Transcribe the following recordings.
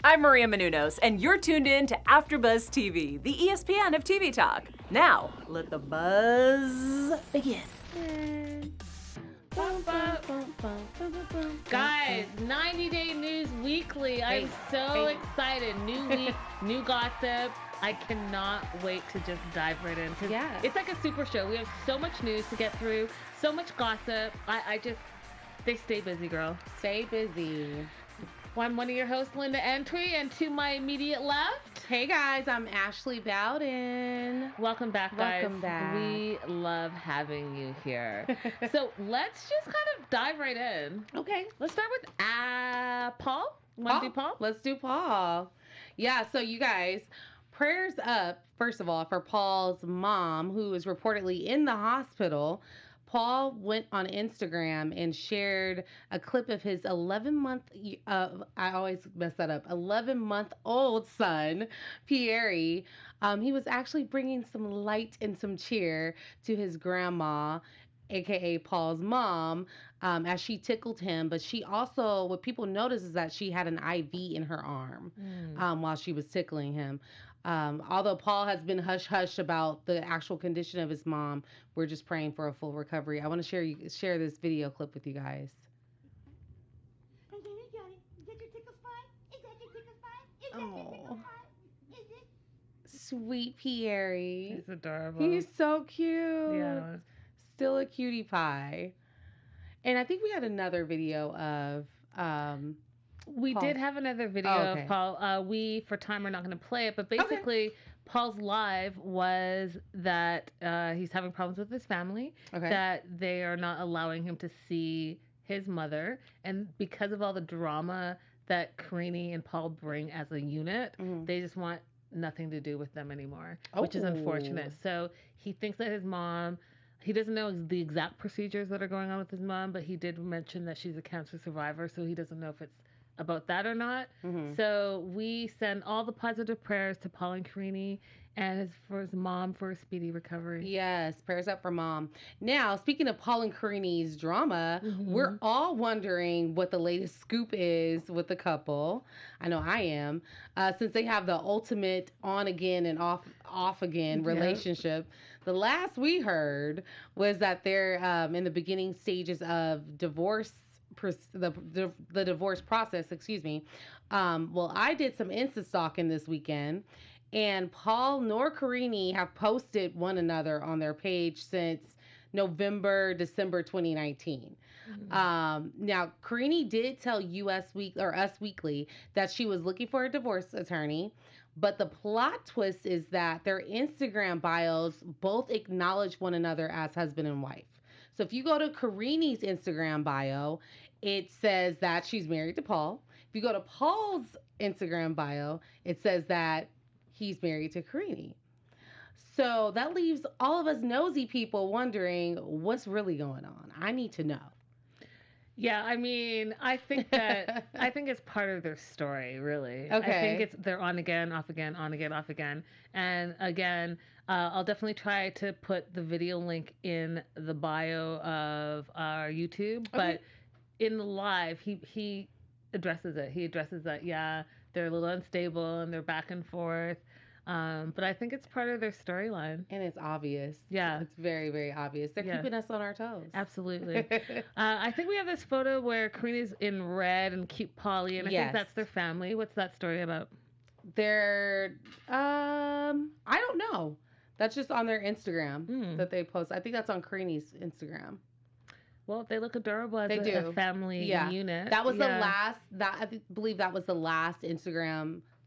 I'm Maria Menounos, and you're tuned in to AfterBuzz TV, the ESPN of TV talk. Now, let the buzz begin. Guys, 90-day news weekly. I'm so excited. New week, new gossip. I cannot wait to just dive right in. Yeah. It's like a super show. We have so much news to get through, so much gossip. They stay busy, girl. Stay busy. Well, I'm one of your hosts, Linda Antwi, and to my immediate left. Hey guys, I'm Ashley Bowden. Welcome back, guys. Welcome back. We love having you here. So let's just kind of dive right in. Okay. Let's start with Paul. Want to do Paul? Let's do Paul. Yeah, so you guys, prayers up, first of all, for Paul's mom, who is reportedly in the hospital. Paul went on Instagram and shared a clip of his 11-month, I always mess that up, 11-month-old son, Pierre. He was actually bringing some light and some cheer to his grandma, aka Paul's mom, as she tickled him. But she also, what people noticed is that she had an IV in her arm while she was tickling him. Although Paul has been hush-hush about the actual condition of his mom, we're just praying for a full recovery. I want to share this video clip with you guys. Okay, we got it. Is that your tickle spot? Is that your tickle spot? Is that your tickle spot? Is it? Sweet Pierre. He's adorable. He's so cute. Yeah. Still a cutie pie. And I think we had another video of We Paul. did have another video okay. of Paul. We, for time, are not going to play it, but basically, Paul's live was that he's having problems with his family, that they are not allowing him to see his mother, and because of all the drama that Karrine and Paul bring as a unit, they just want nothing to do with them anymore, which is unfortunate. So he thinks that his mom... He doesn't know the exact procedures that are going on with his mom, but he did mention that she's a cancer survivor, so he doesn't know if it's about that or not. So we send all the positive prayers to Paul and Karrine and for his mom for a speedy recovery. Yes, prayers up for mom. Now, speaking of Paul and Karrine's drama, we're all wondering what the latest scoop is with the couple. I know I am, since they have the ultimate on again and off again relationship. The last we heard was that they're in the beginning stages of divorce. The divorce process, excuse me. Well, I did some Insta stalking this weekend, and Paul nor Karrine have posted one another on their page since December 2019. Now, Karrine did tell Us Weekly that she was looking for a divorce attorney, but the plot twist is that their Instagram bios both acknowledge one another as husband and wife. So if you go to Karrine's Instagram bio, it says that she's married to Paul. If you go to Paul's Instagram bio, it says that he's married to Karrine. So that leaves all of us nosy people wondering what's really going on. I need to know. Yeah, I mean, I think it's part of their story, really. Okay. I think they're on again, off again, on again, off again. And again, I'll definitely try to put the video link in the bio of our YouTube, but in the live, he addresses it. He addresses that, yeah, they're a little unstable and they're back and forth. But I think it's part of their storyline. And it's obvious. Yeah. It's very, very obvious. They're keeping us on our toes. Absolutely. I think we have this photo where Karrine's in red and cute Polly, and I think that's their family. What's that story about? They're, I don't know. That's just on their Instagram that they post. I think that's on Karrine's Instagram. Well, they look adorable as a family unit. That was the last, I believe that was the last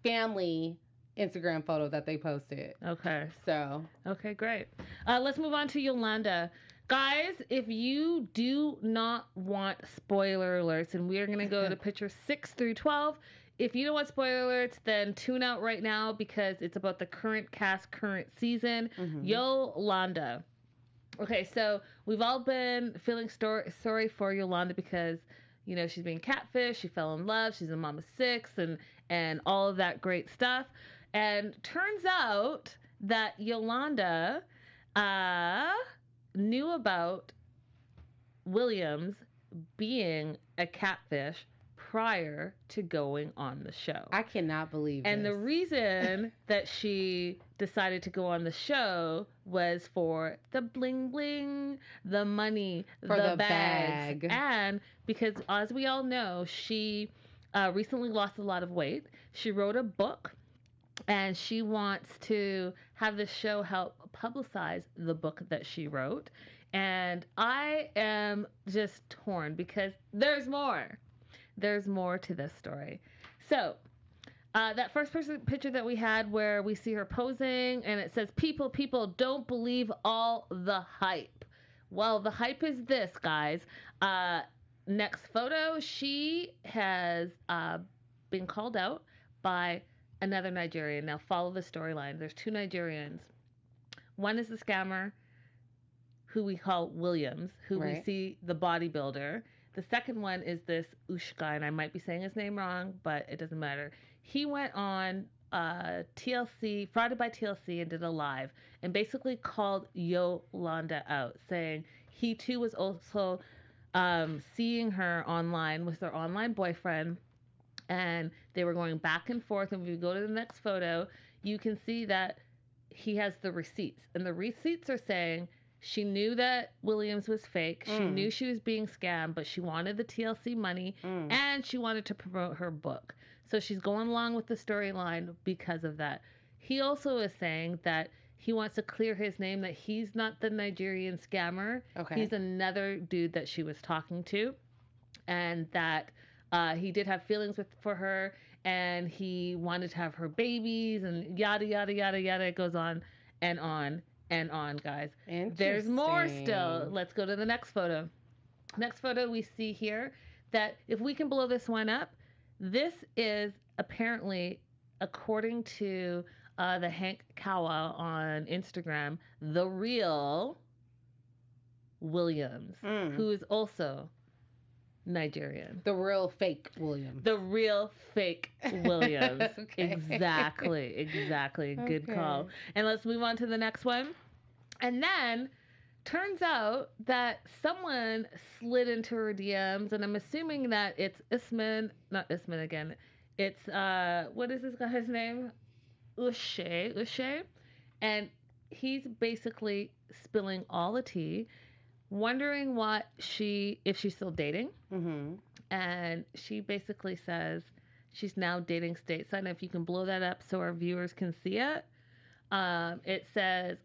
family Instagram photo that they posted. Okay. So. Okay, great. Let's move on to Yolanda. Guys, if you do not want spoiler alerts, and we are going to go to picture 6 through 12. If you don't want spoiler alerts, then tune out right now because it's about the current cast, current season. Yolanda. Okay, so we've all been feeling sorry for Yolanda because, you know, she's being catfished, she fell in love, she's a mom of 6, and all of that great stuff. And turns out that Yolanda knew about Williams being a catfish prior to going on the show. I cannot believe And this. the reason that she decided to go on the show was for the bling bling, the money, For the bags. bag. And because, as we all know, she recently lost a lot of weight. She wrote a book, and she wants to have the show help publicize the book that she wrote. And I am just torn because there's more. There's more to this story. So, that first picture that we had where we see her posing and it says, people, don't believe all the hype. Well, the hype is this, guys. Next photo, she has been called out by another Nigerian. Now, follow the storyline. There's two Nigerians. One is the scammer, who we call Williams, who we see the bodybuilder. The second one is this Ushka, and I might be saying his name wrong, but it doesn't matter. He went on TLC, Friday by TLC, and did a live, and basically called Yolanda out, saying he too was also seeing her online with her online boyfriend, and they were going back and forth. And if you go to the next photo, you can see that he has the receipts, and the receipts are saying she knew that Williams was fake. She knew she was being scammed, but she wanted the TLC money, and she wanted to promote her book. So she's going along with the storyline because of that. He also is saying that he wants to clear his name, that he's not the Nigerian scammer. Okay. He's another dude that she was talking to, and that he did have feelings for her, and he wanted to have her babies, and yada, yada, yada, yada. It goes on and on and on, guys. There's more still. Let's go to the next photo. Next photo, we see here that if we can blow this one up, this is apparently, according to the Hank Kawa on Instagram, the real Williams, who is also Nigerian. The real fake Williams. The real fake Williams. Okay. Exactly. Good call. And let's move on to the next one. And then turns out that someone slid into her DMs, and I'm assuming that it's Usman, not Usman again. It's what is this guy's name? Ushe. And he's basically spilling all the tea, wondering if she's still dating. And she basically says she's now dating stateside. And if you can blow that up so our viewers can see it, it says,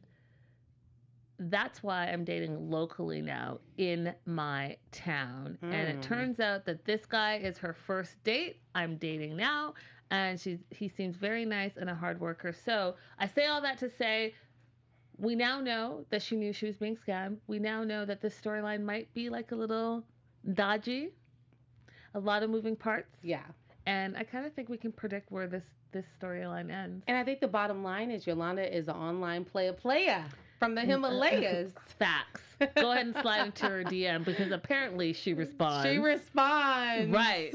that's why I'm dating locally now in my town. And it turns out that this guy is her first date. I'm dating now. And he seems very nice and a hard worker. So I say all that to say, we now know that she knew she was being scammed. We now know that this storyline might be like a little dodgy. A lot of moving parts. Yeah. And I kind of think we can predict where this storyline ends. And I think the bottom line is Yolanda is an online player from the Himalayas. Facts. Go ahead and slide into her DM because apparently she responds. She responds. Right.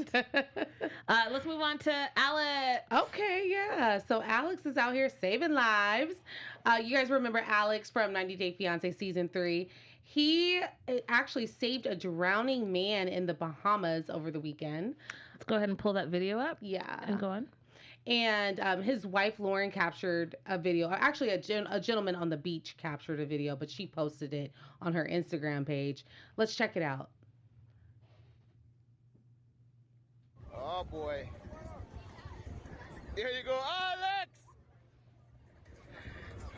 Let's move on to Alex. Okay, yeah. So Alex is out here saving lives. You guys remember Alex from 90 Day Fiance Season 3. He actually saved a drowning man in the Bahamas over the weekend. Let's go ahead and pull that video up. Yeah. And go on. And his wife, Lauren, captured a video. Actually, a gentleman on the beach captured a video, but she posted it on her Instagram page. Let's check it out. Oh, boy. Here you go, Alex!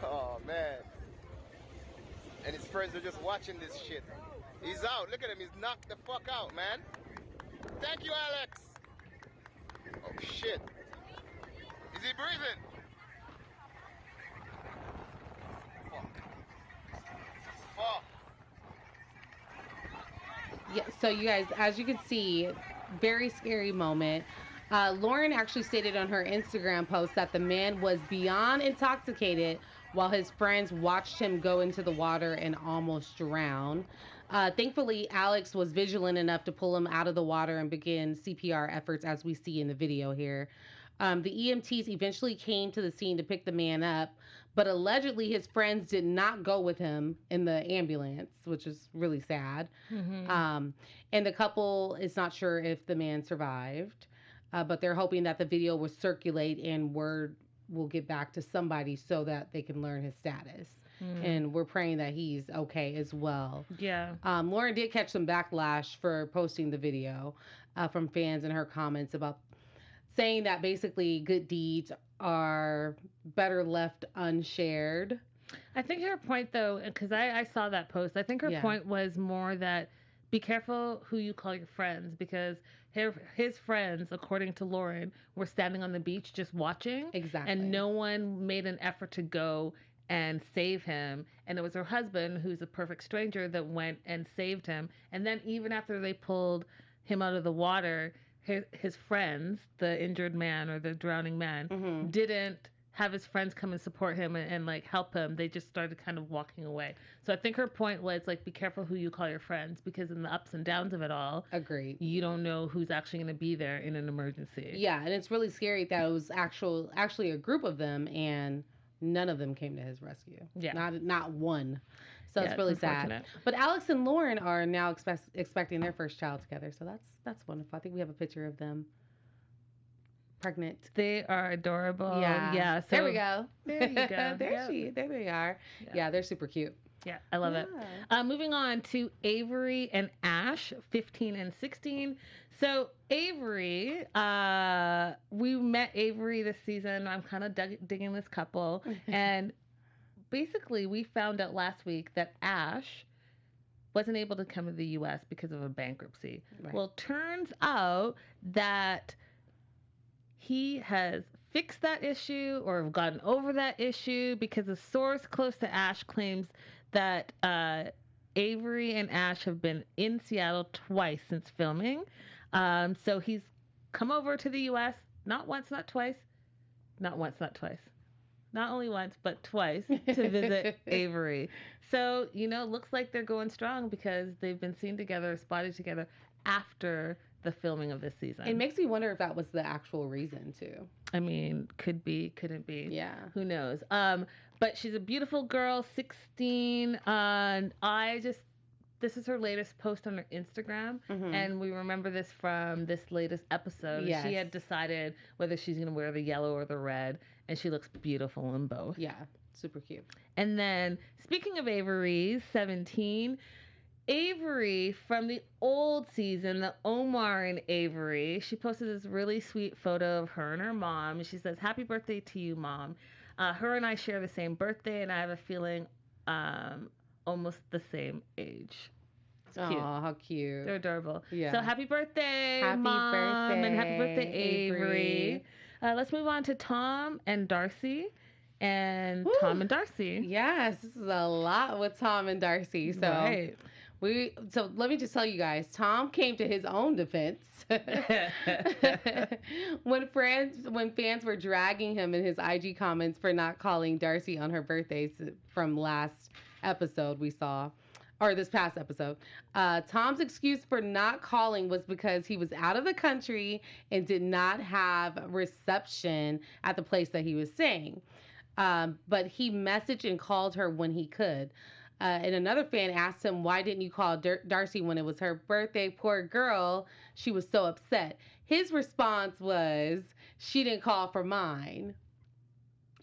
Oh, man. And his friends are just watching this shit. He's out. Look at him. He's knocked the fuck out, man. Thank you, Alex. Oh, shit. Is he breathing? Fuck. Yeah, so you guys, as you can see, very scary moment. Lauren actually stated on her Instagram post that the man was beyond intoxicated while his friends watched him go into the water and almost drown. Thankfully, Alex was vigilant enough to pull him out of the water and begin CPR efforts, as we see in the video here. The EMTs eventually came to the scene to pick the man up, but allegedly his friends did not go with him in the ambulance, which is really sad. And the couple is not sure if the man survived, but they're hoping that the video will circulate and word will get back to somebody so that they can learn his status. And we're praying that he's okay as well. Yeah. Lauren did catch some backlash for posting the video from fans in her comments about saying that basically good deeds are better left unshared. I think her point, though, because I saw that post, I think her point was more that be careful who you call your friends, because his friends, according to Lauren, were standing on the beach just watching. Exactly. And no one made an effort to go and save him. And it was her husband, who's a perfect stranger, that went and saved him. And then even after they pulled him out of the water, his friends, the injured man or the drowning man, didn't have his friends come and support him and like help him. They just started kind of walking away. So I think her point was like, be careful who you call your friends, because in the ups and downs of it all, agreed, you don't know who's actually going to be there in an emergency. Yeah, and it's really scary that it was actually a group of them and none of them came to his rescue. Yeah, not one. So it's really sad. But Alex and Lauren are now expecting their first child together. So that's wonderful. I think we have a picture of them pregnant. They are adorable. Yeah. So there we go. There you go. There they are. Yeah, they're super cute. Yeah, I love it. Moving on to Avery and Ash, 15 and 16. So Avery, we met Avery this season. I'm kind of digging this couple. And basically we found out last week that Ash wasn't able to come to the U.S. because of a bankruptcy. Right. Well, turns out that he has fixed that issue or gotten over that issue, because a source close to Ash claims that Avery and Ash have been in Seattle twice since filming. So he's come over to the U.S. not once, not twice. Not once, not twice. Not only once, but twice to visit Avery. So, looks like they're going strong because they've been seen together, spotted together after the filming of this season. It makes me wonder if that was the actual reason, too. I mean, could be, couldn't be. Yeah. Who knows? But she's a beautiful girl, 16. This is her latest post on her Instagram. And we remember this from this latest episode. Yes. She had decided whether she's going to wear the yellow or the red. And she looks beautiful in both. Yeah, super cute. And then, speaking of Avery, 17, Avery from the old season, the Omar and Avery, she posted this really sweet photo of her and her mom. She says, "Happy birthday to you, Mom. Her and I share the same birthday, and I have a feeling almost the same age." Oh, how cute. They're adorable. Yeah. So happy birthday, Mom, and happy birthday, Avery. Let's move on to Tom and Darcy. And Woo! Tom and Darcy. Yes, this is a lot with Tom and Darcy. So right. So let me just tell you guys, Tom came to his own defense when fans were dragging him in his IG comments for not calling Darcy on her birthday from last episode we saw. Or this past episode. Tom's excuse for not calling was because he was out of the country and did not have reception at the place that he was staying. But he messaged and called her when he could. And another fan asked him, "Why didn't you call Darcy when it was her birthday? Poor girl. She was so upset." His response was, "She didn't call for mine."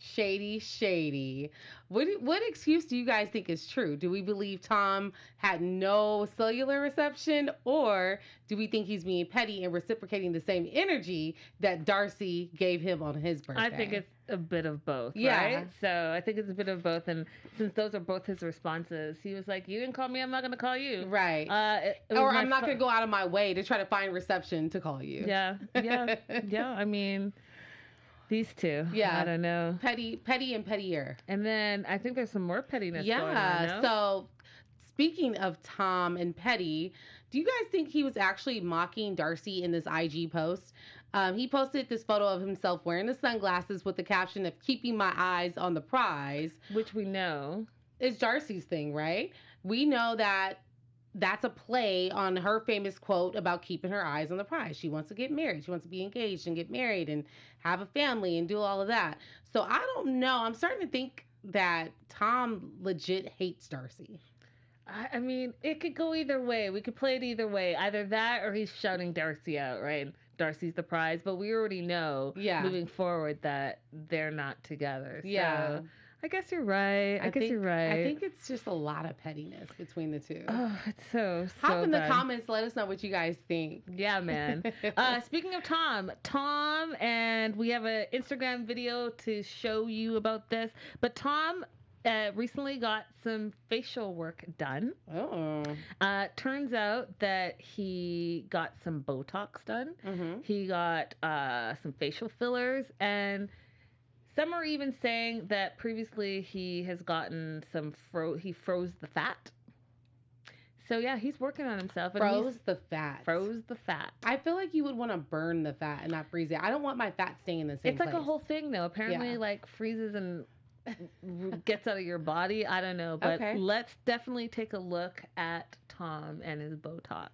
Shady. What excuse do you guys think is true? Do we believe Tom had no cellular reception, or do we think he's being petty and reciprocating the same energy that Darcy gave him on his birthday? I think it's a bit of both, right? So I think it's a bit of both, and since those are both his responses, he was like, "You didn't call me, I'm not going to call you." Right. Or I'm not going to go out of my way to try to find reception to call you. Yeah. I mean... These two. Yeah. I don't know. Petty and pettier. And then I think there's some more pettiness going on. Yeah. So speaking of Tom and petty, do you guys think he was actually mocking Darcy in this IG post? He posted this photo of himself wearing the sunglasses with the caption of "keeping my eyes on the prize." Which we know is Darcy's thing, right? We know that that's a play on her famous quote about keeping her eyes on the prize. She wants to get married. She wants to be engaged and get married and have a family and do all of that. So I don't know. I'm starting to think that Tom legit hates Darcy. I mean, it could go either way. We could play it either way. Either that or he's shouting Darcy out, right? Darcy's the prize. But we already know moving forward that they're not together. Yeah. So I guess you're right. I guess you're right. I think it's just a lot of pettiness between the two. Oh, it's so Hop in the bad. comments. Let us know what you guys think. Yeah, man. Speaking of Tom, and we have an Instagram video to show you about this. But Tom recently got some facial work done. Oh. Turns out that he got some Botox done. Mm-hmm. He got some facial fillers, and some are even saying that previously he has gotten some he froze the fat. So yeah, he's working on himself. And Froze the fat. Froze the fat. I feel like you would want to burn the fat and not freeze it. I don't want my fat staying in the same place. It's like place. a whole thing though. Apparently like freezes and gets out of your body. I don't know. But let's definitely take a look at Tom and his Botox.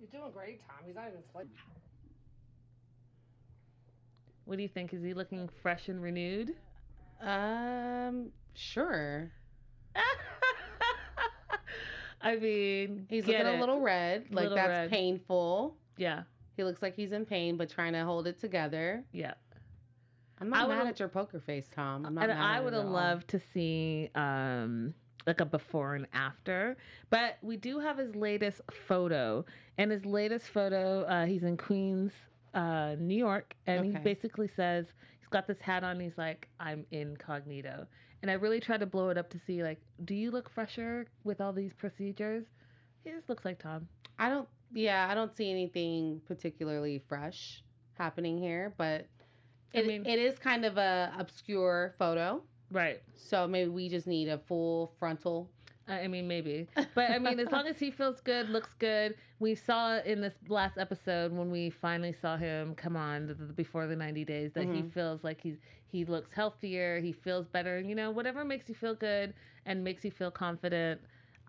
You're doing great, Tom. He's not even sweating. What do you think? Is he looking fresh and renewed? Sure. I mean, he's looking a little red. Like that's red. Painful. Yeah. He looks like he's in pain, but trying to hold it together. Yeah. I'm not mad at your poker face, Tom. I'm not and mad I would have loved to see like a before and after, but we do have his latest photo. And his latest photo, he's in Queens, New York, and he basically says he's got this hat on. And he's like, "I'm incognito." And I really tried to blow it up to see, like, do you look fresher with all these procedures? He just looks like Tom. I don't see anything particularly fresh happening here, but it is kind of a obscure photo. Right. So maybe we just need a full frontal. I mean, maybe. But, I mean, as long as he feels good, looks good. We saw in this last episode when we finally saw him come on before the 90 days that he feels like he looks healthier, he feels better. You know, whatever makes you feel good and makes you feel confident,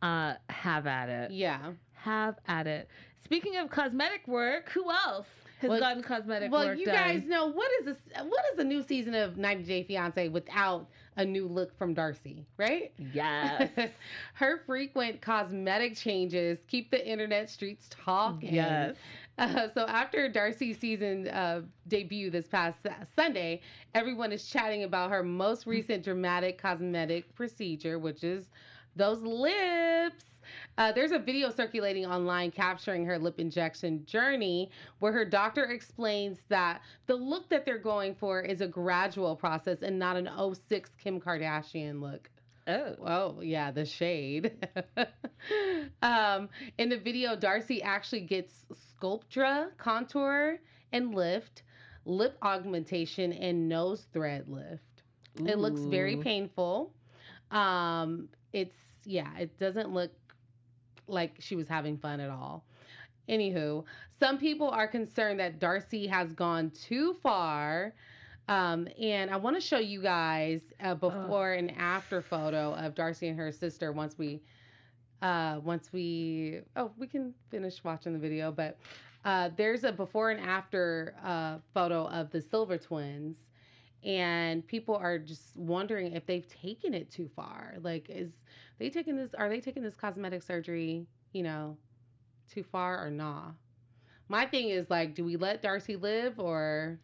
have at it. Yeah. Have at it. Speaking of cosmetic work, who else has gotten cosmetic work done? Well, you guys know, what is the new season of 90 Day Fiance without a new look from Darcy, right? Yes. Her frequent cosmetic changes keep the internet streets talking. Yes. So after Darcy's season debut this past Sunday, everyone is chatting about her most recent dramatic cosmetic procedure, which is those lips. There's a video circulating online capturing her lip injection journey where her doctor explains that the look that they're going for is a gradual process and not an 06 Kim Kardashian look. Oh, yeah, the shade. In the video, Darcy actually gets Sculptra, contour and lift, lip augmentation, and nose thread lift. Ooh. It looks very painful. It doesn't look like she was having fun at all. Anywho, some people are concerned that Darcy has gone too far. And I want to show you guys a before and after photo of Darcy and her sister we can finish watching the video, but there's a before and after photo of the Silver twins. And people are just wondering if they've taken it too far. Like, are they taking this cosmetic surgery, too far or not? My thing is, like, do we let Darcy live, or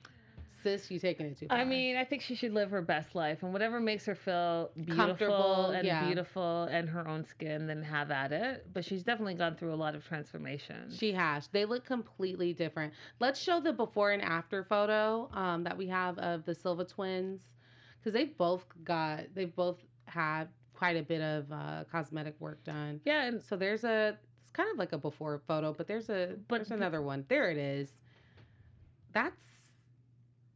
sis, you taking it too far? I mean, I think she should live her best life, and whatever makes her feel beautiful and her own skin, then have at it. But she's definitely gone through a lot of transformation. She has. They look completely different. Let's show the before and after photo that we have of the Silva twins, because they've both had quite a bit of cosmetic work done. Yeah, and so it's kind of like a before photo, but there's another one. There it is.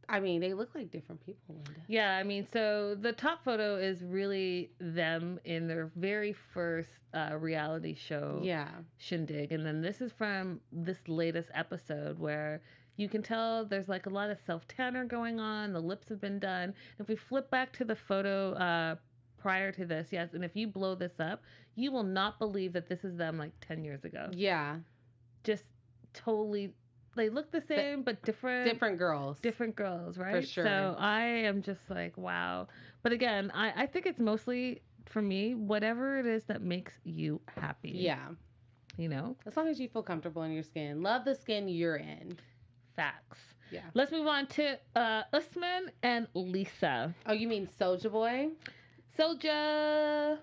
They look like different people, Linda. Yeah, I mean, so the top photo is really them in their very first reality show shindig. And then this is from this latest episode where you can tell there's like a lot of self-tanner going on. The lips have been done. If we flip back to the photo prior to this, yes, and if you blow this up, you will not believe that this is them like 10 years ago. Yeah. Just totally they look the same, but Different girls. Different girls, right? For sure. So I am just like, wow. But again, I think it's mostly, for me, whatever it is that makes you happy. Yeah. You know? As long as you feel comfortable in your skin. Love the skin you're in. Facts. Yeah. Let's move on to Usman and Lisa. Oh, you mean Soulja Boy? Soulja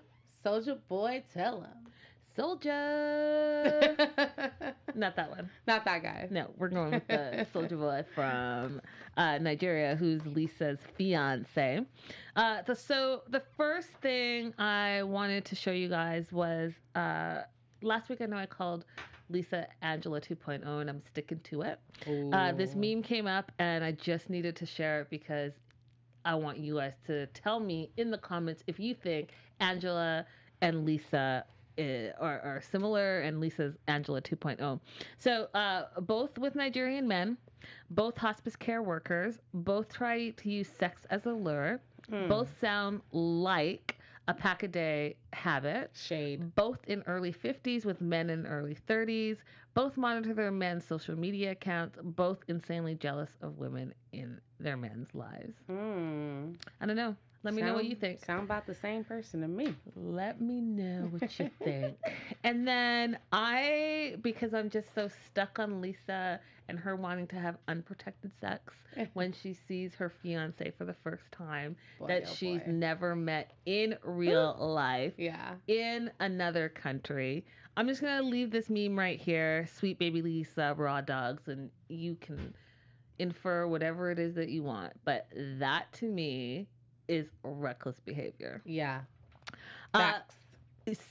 Boy, tell him. Soulja. Not that one. Not that guy. No, we're going with the Soulja Boy from Nigeria, who's Lisa's fiance. So the first thing I wanted to show you guys was last week I know I called Lisa Angela 2.0, and I'm sticking to it. This meme came up, and I just needed to share it because I want you guys to tell me in the comments if you think Angela and Lisa are similar, and Lisa's Angela 2.0. So both with Nigerian men, both hospice care workers, both try to use sex as a lure, both sound like a pack-a-day habit. Shade. Both in early 50s with men in early 30s. Both monitor their men's social media accounts. Both insanely jealous of women in their men's lives. I don't know. Let me know what you think. Sound about the same person to me. Let me know what you think. And then because I'm just so stuck on Lisa and her wanting to have unprotected sex when she sees her fiance for the first time she's never met in real life in another country. I'm just going to leave this meme right here. Sweet baby Lisa, raw dogs, and you can infer whatever it is that you want. But that to me is reckless behavior. Yeah. Facts.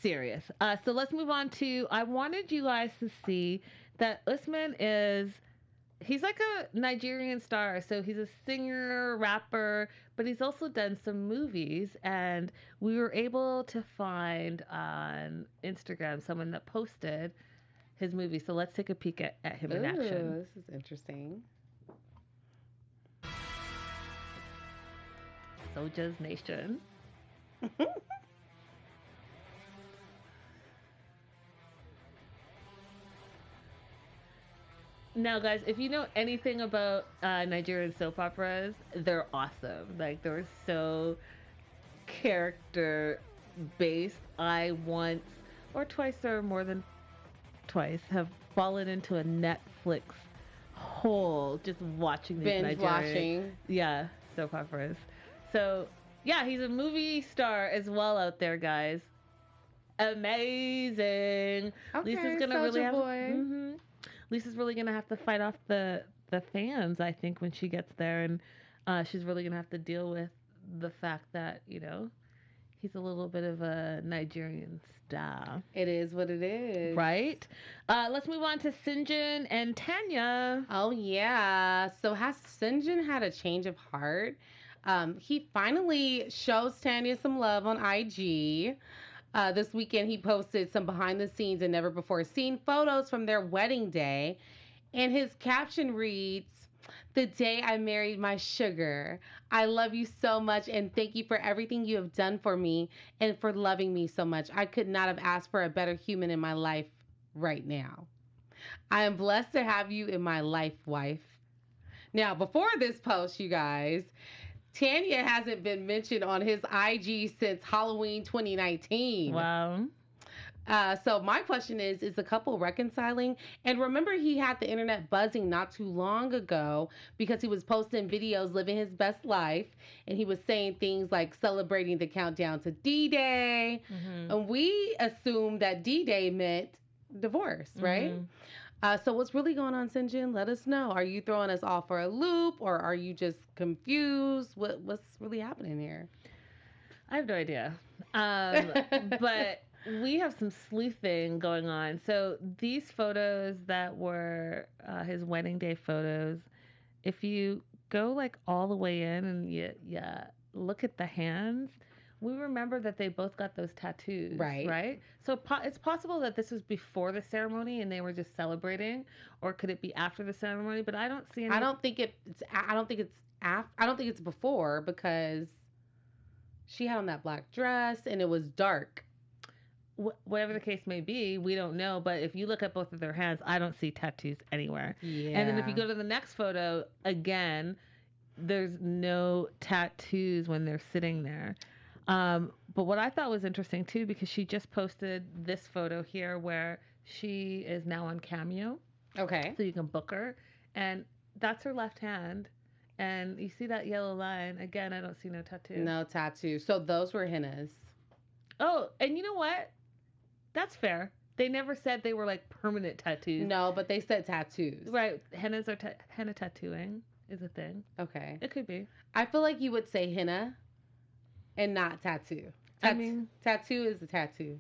Serious. So let's move on to, I wanted you guys to see that Usman he's like a Nigerian star. So he's a singer, rapper, but he's also done some movies. And we were able to find on Instagram someone that posted his movie. So let's take a peek at him in action. This is interesting. Soulja's Nation. Now, guys, if you know anything about Nigerian soap operas, they're awesome. Like, they're so character-based. I once, or twice, or more than twice, have fallen into a Netflix hole just watching these Binge Nigerian soap operas. So, yeah, he's a movie star as well out there, guys. Amazing. Okay, Lisa's gonna really have Lisa's really gonna have to fight off the fans, I think, when she gets there, and she's really gonna have to deal with the fact that, you know, he's a little bit of a Nigerian star. It is what it is. Right? Let's move on to Sinjin and Tanya. Oh, yeah. So has Sinjin had a change of heart? He finally shows Tanya some love on IG. This weekend, he posted some behind-the-scenes and never-before-seen photos from their wedding day. And his caption reads, "The day I married my sugar. I love you so much and thank you for everything you have done for me and for loving me so much. I could not have asked for a better human in my life right now. I am blessed to have you in my life, wife." Now, before this post, you guys, Tanya hasn't been mentioned on his IG since Halloween 2019. Wow. So my question is the couple reconciling? And remember, he had the internet buzzing not too long ago because he was posting videos living his best life, and he was saying things like celebrating the countdown to D-Day. And we assumed that D-Day meant divorce, right? So what's really going on, Sinjin? Let us know. Are you throwing us all for a loop, or are you just confused? What's really happening here? I have no idea. But we have some sleuthing going on. So these photos that were his wedding day photos, if you go like all the way in and you look at the hands, we remember that they both got those tattoos, right? So it's possible that this was before the ceremony and they were just celebrating, or could it be after the ceremony? But I don't see any. I don't think it's before, because she had on that black dress and it was dark. whatever the case may be, we don't know. But if you look at both of their hands, I don't see tattoos anywhere. Yeah. And then if you go to the next photo, again, there's no tattoos when they're sitting there. But what I thought was interesting too, because she just posted this photo here where she is now on Cameo. Okay. So you can book her. And that's her left hand. And you see that yellow line. Again, I don't see no tattoo. No tattoo. So those were hennas. Oh, and you know what? That's fair. They never said they were like permanent tattoos. No, but they said tattoos. Right. Hennas are henna tattooing is a thing. Okay. It could be. I feel like you would say henna and not tattoo. I mean, tattoo is a tattoo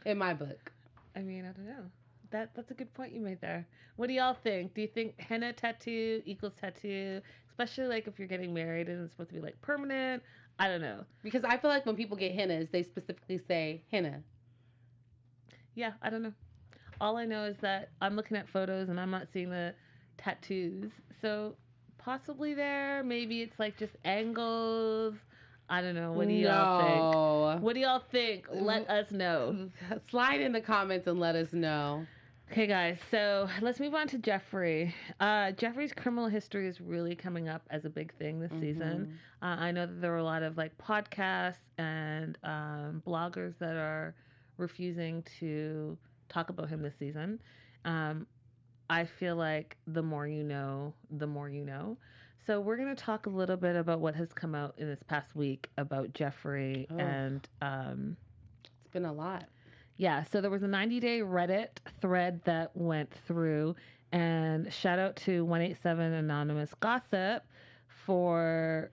in my book. I mean, I don't know. That's a good point you made there. What do y'all think? Do you think henna tattoo equals tattoo? Especially like if you're getting married and it's supposed to be like permanent. I don't know. Because I feel like when people get hennas, they specifically say henna. Yeah, I don't know. All I know is that I'm looking at photos and I'm not seeing the tattoos. So possibly there. Maybe it's like just angles. I don't know. What do y'all think? What do y'all think? Let us know. Slide in the comments and let us know. Okay, guys. So let's move on to Geoffrey. Geoffrey's criminal history is really coming up as a big thing this season. I know that there were a lot of like podcasts and bloggers that are refusing to talk about him this season. I feel like the more you know, the more you know. So we're going to talk a little bit about what has come out in this past week about Geoffrey and it's been a lot. Yeah, so there was a 90-day Reddit thread that went through, and shout out to 187 Anonymous Gossip for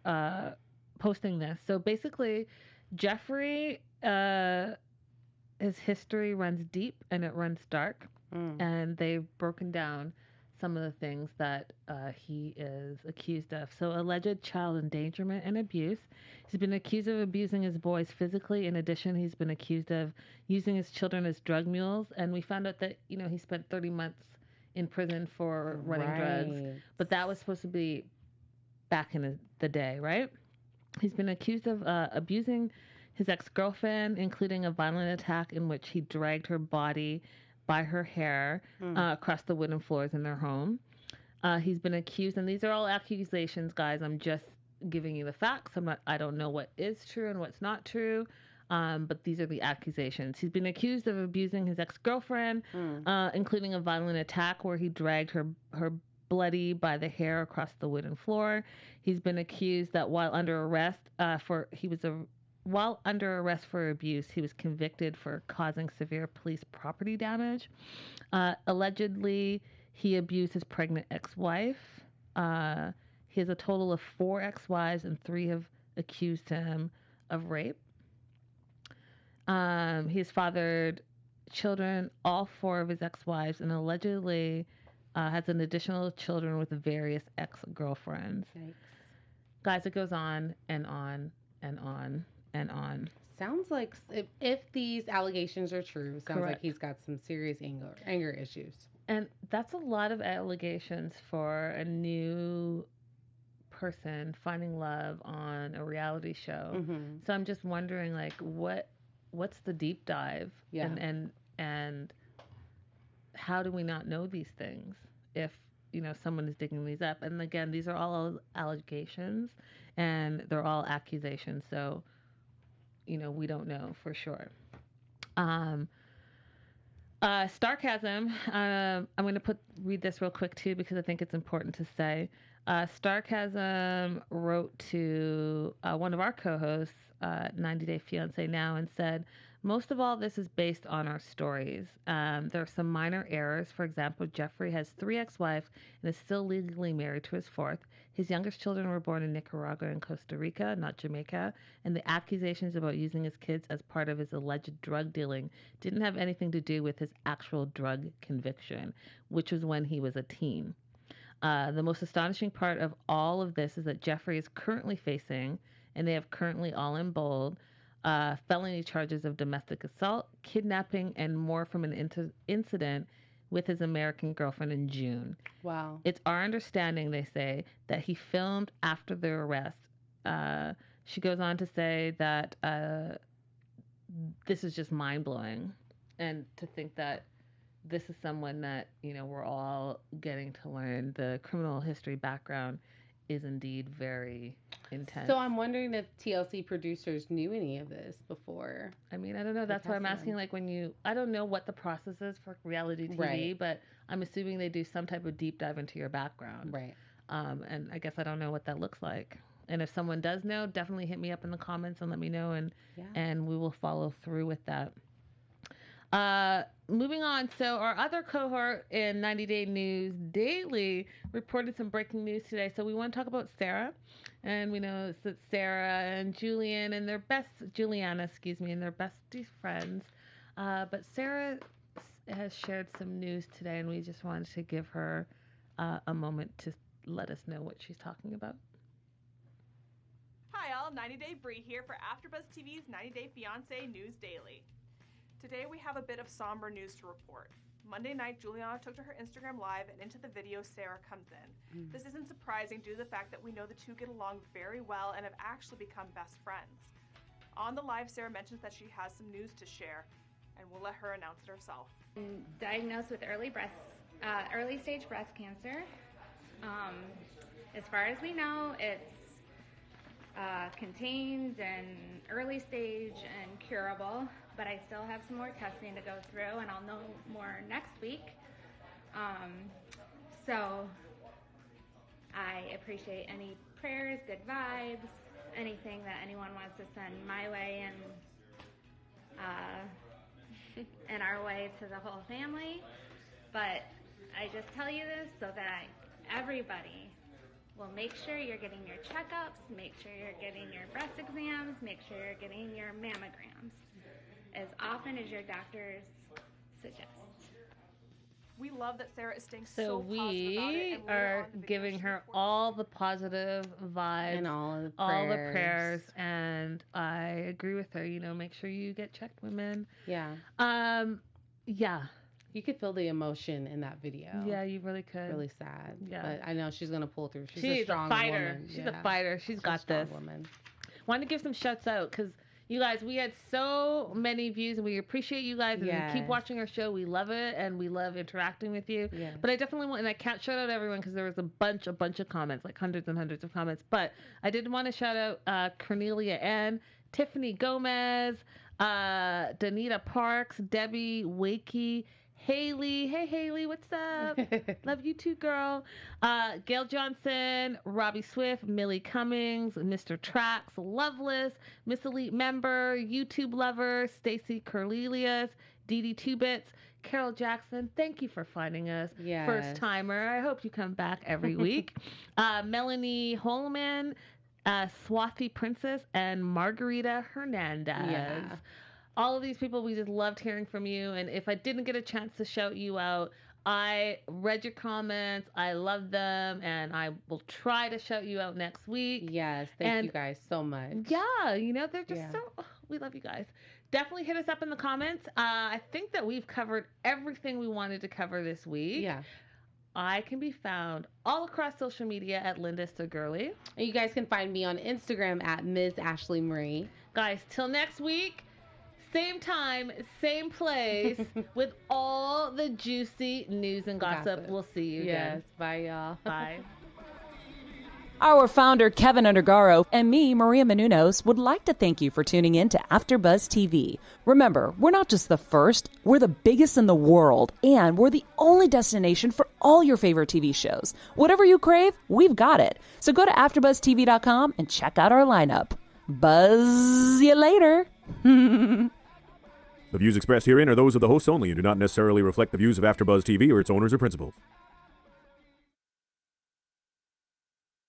posting this. So basically, Geoffrey, his history runs deep and it runs dark, and they've broken down some of the things that he is accused of. So alleged child endangerment and abuse. He's been accused of abusing his boys physically. In addition, he's been accused of using his children as drug mules. And we found out that, he spent 30 months in prison for running drugs. But that was supposed to be back in the day, right? He's been accused of abusing his ex-girlfriend, including a violent attack in which he dragged her body by her hair across the wooden floors in their home. He's been accused, and these are all accusations, guys. I'm just giving you the facts. I don't know what is true and what's not true, but these are the accusations. He's been accused of abusing his ex-girlfriend, including a violent attack where he dragged her bloody by the hair across the wooden floor. He's been accused that while under arrest for abuse, he was convicted for causing severe police property damage. Allegedly, he abused his pregnant ex-wife. He has a total of 4 ex-wives, and 3 have accused him of rape. He has fathered children, all 4 of his ex-wives, and allegedly has an additional children with various ex-girlfriends. Yikes. Guys, it goes on and on and on and on. Sounds like if these allegations are true, sounds Correct. like he's got some serious anger issues. And that's a lot of allegations for a new person finding love on a reality show. So I'm just wondering, like, what's the deep dive? Yeah. And how do we not know these things if someone is digging these up? And again, these are all allegations and they're all accusations. So we don't know for sure. Starcasm, I'm going to read this real quick too because I think it's important to say. Starcasm wrote to one of our co-hosts, 90 Day Fiance Now, and said, most of all this is based on our stories. There are some minor errors. For example, Geoffrey has 3 ex-wives and is still legally married to his 4th. His youngest children were born in Nicaragua and Costa Rica, not Jamaica, and the accusations about using his kids as part of his alleged drug dealing didn't have anything to do with his actual drug conviction, which was when he was a teen. The most astonishing part of all of this is that Geoffrey is currently facing, and they have currently all in bold, felony charges of domestic assault, kidnapping, and more from an incident with his American girlfriend in June. Wow. It's our understanding, they say, that he filmed after their arrest. She goes on to say that this is just mind-blowing. and to think that this is someone that, we're all getting to learn the criminal history background is indeed very intense. So I'm wondering if TLC producers knew any of this before. I mean, I don't know. That's why I'm asking, like, I don't know what the process is for reality TV, Right. but I'm assuming they do some type of deep dive into your background. Right. And I guess I don't know what that looks like. And if someone does know, definitely hit me up in the comments and let me know, and we will follow through with that. Moving on. So our other cohort in 90 Day News Daily reported some breaking news today. So we want to talk about Sara, and we know that Sara and Juliana and their bestie friends. But Sara has shared some news today, and we just wanted to give her a moment to let us know what she's talking about. Hi all, 90 Day Bree here for AfterBuzz TV's 90 Day Fiance News Daily. Today we have a bit of somber news to report. Monday night, Juliana took to her Instagram Live, and into the video Sara comes in. This isn't surprising due to the fact that we know the two get along very well and have actually become best friends. On the live, Sara mentions that she has some news to share, and we'll let her announce it herself. Diagnosed with early stage breast cancer. As far as we know, it's contained and early stage and curable, but I still have some more testing to go through, and I'll know more next week. So I appreciate any prayers, good vibes, anything that anyone wants to send my way and our way to the whole family. But I just tell you this so that everybody will make sure you're getting your checkups, make sure you're getting your breast exams, make sure you're getting your mammograms as often as your doctors suggest. We love that Sara is staying so positive about it. We are giving her all the positive vibes and all the prayers, and I agree with her. Make sure you get checked, women. Yeah. Yeah. You could feel the emotion in that video. Yeah, you really could. Really sad. Yeah. But I know she's going to pull through. She's a strong fighter. woman. She's a fighter. She's got this. Woman. Want to give some shouts out because you guys, we had so many views, and we appreciate you guys, and you keep watching our show. We love it, and we love interacting with you. Yeah. But I definitely want, and I can't shout out everyone because there was a bunch of comments, like hundreds and hundreds of comments. But I did want to shout out Cornelia N, Tiffany Gomez, Danita Parks, Debbie Wakey, Haley. Hey, Haley, what's up? Love you too, girl. Gail Johnson, Robbie Swift, Millie Cummings, Mr. Trax, Loveless, Miss Elite Member, YouTube Lover, Stacy Cornelius, Dee Dee Two Bits, Carol Jackson. Thank you for finding us. Yes. First timer. I hope you come back every week. Melanie Holman, Swathi Princess, and Margarita Hernandez. Yeah. All of these people, we just loved hearing from you. And if I didn't get a chance to shout you out, I read your comments. I love them. And I will try to shout you out next week. Yes. Thank you guys so much. Yeah. They're just we love you guys. Definitely hit us up in the comments. I think that we've covered everything we wanted to cover this week. Yeah. I can be found all across social media at Linda So Girly. And you guys can find me on Instagram at Ms. Ashley Marie. Guys, till next week. Same time, same place, with all the juicy news and gossip. We'll see you again. Yes. Bye, y'all. Bye. Our founder, Keven Undergaro, and me, Maria Menounos, would like to thank you for tuning in to AfterBuzz TV. Remember, we're not just the first, we're the biggest in the world, and we're the only destination for all your favorite TV shows. Whatever you crave, we've got it. So go to AfterBuzzTV.com and check out our lineup. Buzz you later. The views expressed herein are those of the hosts only and do not necessarily reflect the views of AfterBuzz TV or its owners or principals.